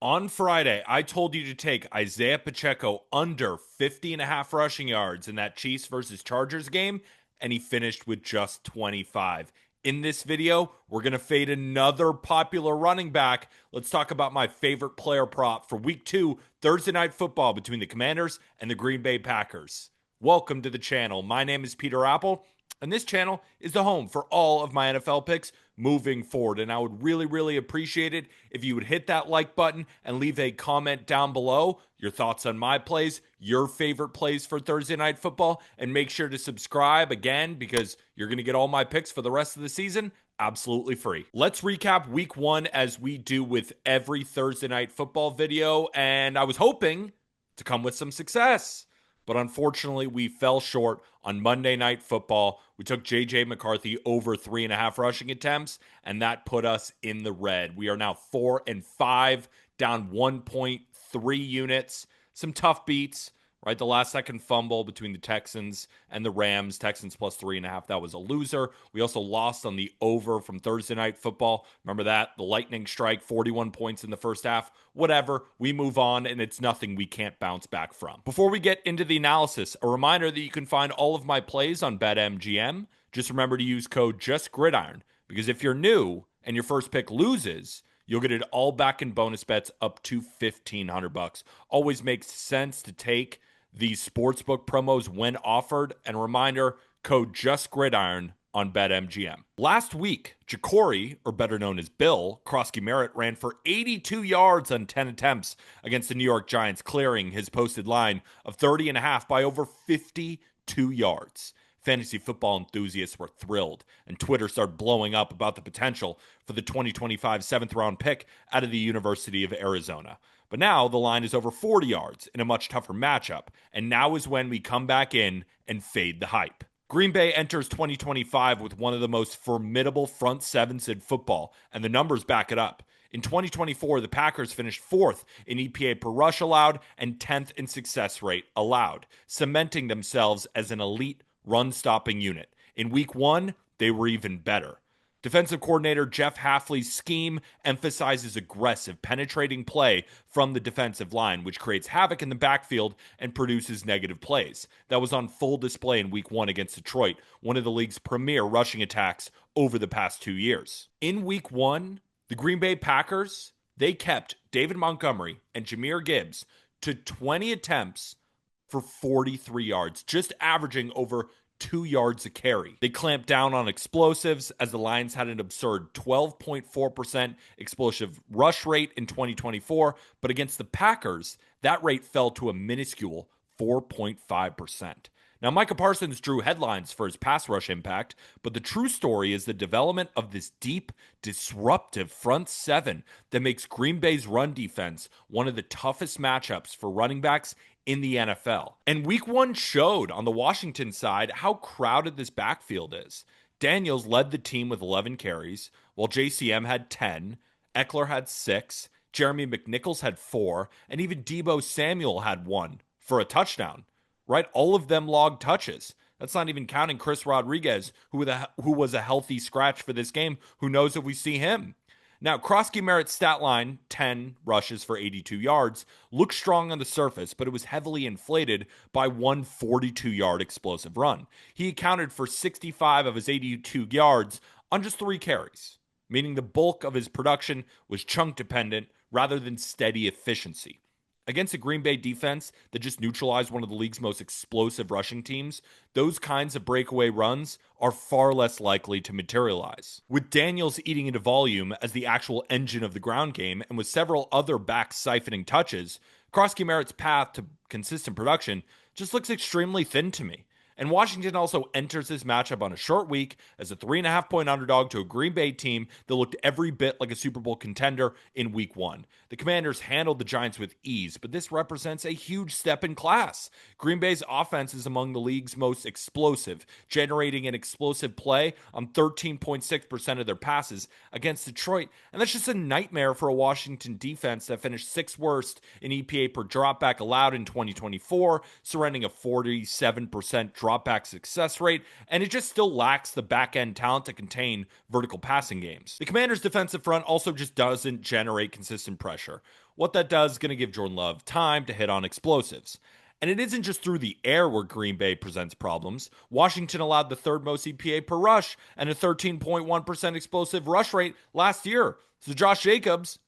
On Friday, I told you to take Isaiah Pacheco under 50 and a half rushing yards in that Chiefs versus Chargers game, and he finished with just 25. In this video, we're going to fade another popular running back. Let's talk about my favorite player prop for week 2, Thursday Night Football between the Commanders and the Green Bay Packers. Welcome to the channel. My name is Peter Apple, and this channel is the home for all of my NFL picks moving forward. And I would really appreciate it if you would hit that like button and leave a comment down below, your thoughts on my plays, your favorite plays for Thursday Night Football, and make sure to subscribe again because you're going to get all my picks for the rest of the season absolutely free. Let's recap week 1 as we do with every Thursday Night Football video, and I was hoping to come with some success. But unfortunately, we fell short on Monday Night Football. We took J.J. McCarthy over 3.5 rushing attempts, and that put us in the red. We are now 4-5, down 1.3 units. Some tough beats, right? The last second fumble between the Texans and the Rams. Texans plus 3.5. That was a loser. We also lost on the over from Thursday Night Football. Remember that? The lightning strike, 41 points in the first half. Whatever. We move on, and it's nothing we can't bounce back from. Before we get into the analysis, a reminder that you can find all of my plays on BetMGM. Just remember to use code JustGridiron, because if you're new and your first pick loses, you'll get it all back in bonus bets up to $1,500. Always makes sense to take these sportsbook promos when offered. And a reminder, code JustGridiron on BetMGM. Last week, Ja'Cory, or better known as Bill, Krosky-Merritt, ran for 82 yards on 10 attempts against the New York Giants, clearing his posted line of 30.5 by over 52 yards. Fantasy football enthusiasts were thrilled, and Twitter started blowing up about the potential for the 2025 7th-round pick out of the University of Arizona. But now the line is over 40 yards in a much tougher matchup, and now is when we come back in and fade the hype. Green Bay enters 2025 with one of the most formidable front sevens in football, and the numbers back it up. In 2024, the Packers finished 4th in EPA per rush allowed and 10th in success rate allowed, cementing themselves as an elite run-stopping unit. In week 1, they were even better. Defensive coordinator Jeff Hafley's scheme emphasizes aggressive, penetrating play from the defensive line, which creates havoc in the backfield and produces negative plays. That was on full display in week 1 against Detroit, one of the league's premier rushing attacks over the past 2 years. In week 1, the Green Bay Packers, they kept David Montgomery and Jahmyr Gibbs to 20 attempts for 43 yards, just averaging over 2 yards a carry. They clamped down on explosives as the Lions had an absurd 12.4% explosive rush rate in 2024, but against the Packers, that rate fell to a minuscule 4.5%. Now, Micah Parsons drew headlines for his pass rush impact, but the true story is the development of this deep, disruptive front seven that makes Green Bay's run defense one of the toughest matchups for running backs in the NFL. And week 1 showed on the Washington side how crowded this backfield is. Daniels led the team with 11 carries, while JCM had 10, Eckler had 6, Jeremy McNichols had 4, and even Deebo Samuel had 1 for a touchdown. Right? All of them logged touches. That's not even counting Chris Rodriguez, who was a healthy scratch for this game. Who knows if we see him? Now, Krosky-Merritt's stat line, 10 rushes for 82 yards, looked strong on the surface, but it was heavily inflated by one 42-yard explosive run. He accounted for 65 of his 82 yards on just 3 carries, meaning the bulk of his production was chunk-dependent rather than steady efficiency. Against a Green Bay defense that just neutralized one of the league's most explosive rushing teams, those kinds of breakaway runs are far less likely to materialize. With Daniels eating into volume as the actual engine of the ground game, and with several other backs siphoning touches, Krosky-Merritt's path to consistent production just looks extremely thin to me. And Washington also enters this matchup on a short week as a 3.5-point underdog to a Green Bay team that looked every bit like a Super Bowl contender in week 1. The Commanders handled the Giants with ease, but this represents a huge step in class. Green Bay's offense is among the league's most explosive, generating an explosive play on 13.6% of their passes against Detroit, and that's just a nightmare for a Washington defense that finished 6th worst in EPA per dropback allowed in 2024, surrendering a 47% dropback success rate, and it just still lacks the back-end talent to contain vertical passing games. The Commanders' defensive front also just doesn't generate consistent pressure. What that does is going to give Jordan Love time to hit on explosives. And it isn't just through the air where Green Bay presents problems. Washington allowed the third most EPA per rush and a 13.1% explosive rush rate last year. So Josh Jacobs,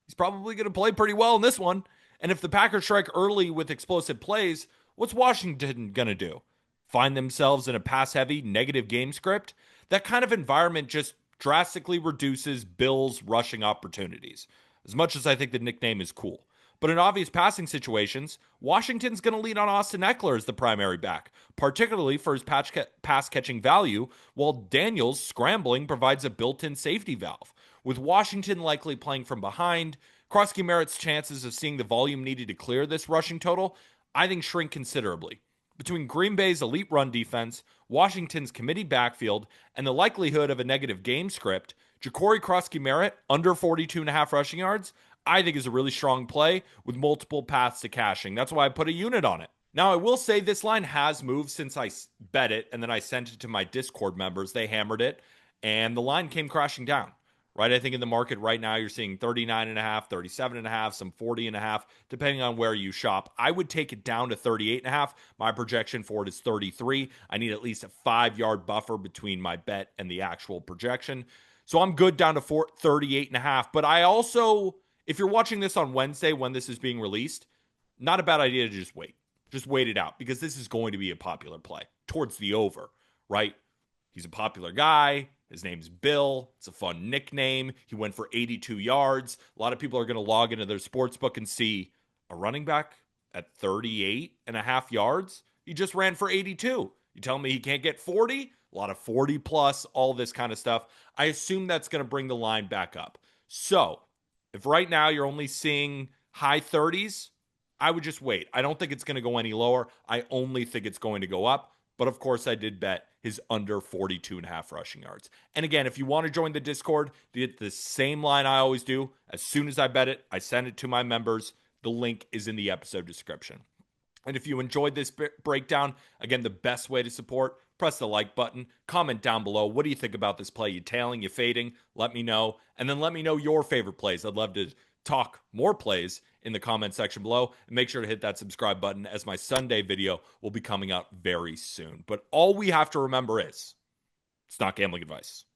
he's probably going to play pretty well in this one. And if the Packers strike early with explosive plays, what's Washington going to do? Find themselves in a pass heavy, negative game script? That kind of environment just drastically reduces Bills' rushing opportunities. As much as I think the nickname is cool. But in obvious passing situations, Washington's going to lean on Austin Eckler as the primary back, particularly for his pass catching value, while Daniels scrambling provides a built in safety valve. With Washington likely playing from behind, Krosky Merritt's chances of seeing the volume needed to clear this rushing total, I think, shrink considerably. Between Green Bay's elite run defense, Washington's committee backfield, and the likelihood of a negative game script, Ja'Cory Krosky Merritt, under 42.5 rushing yards, I think is a really strong play with multiple paths to cashing. That's why I put a unit on it. Now, I will say this line has moved since I bet it, and then I sent it to my Discord members. They hammered it, and the line came crashing down. Right? I think in the market right now, you're seeing 39.5, 37.5, some 40.5, depending on where you shop. I would take it down to 38.5. My projection for it is 33. I need at least a 5-yard buffer between my bet and the actual projection. So I'm good down to 38.5. But I also, if you're watching this on Wednesday when this is being released, not a bad idea to just wait. Just wait it out because this is going to be a popular play towards the over, right? He's a popular guy. His name's Bill. It's a fun nickname. He went for 82 yards. A lot of people are going to log into their sports book and see a running back at 38.5 yards. He just ran for 82. You tell me he can't get 40? A lot of 40 plus, all this kind of stuff. I assume that's going to bring the line back up. So if right now you're only seeing high 30s, I would just wait. I don't think it's going to go any lower. I only think it's going to go up. But of course, I did bet his under 42.5 rushing yards. And again, if you want to join the Discord, get the same line I always do. As soon as I bet it, I send it to my members. The link is in the episode description. And if you enjoyed this breakdown, again, the best way to support, press the like button, comment down below. What do you think about this play? You tailing, you fading? Let me know. And then let me know your favorite plays. I'd love to talk more plays in the comment section below. And make sure to hit that subscribe button as my Sunday video will be coming out very soon. But all we have to remember is it's not gambling advice.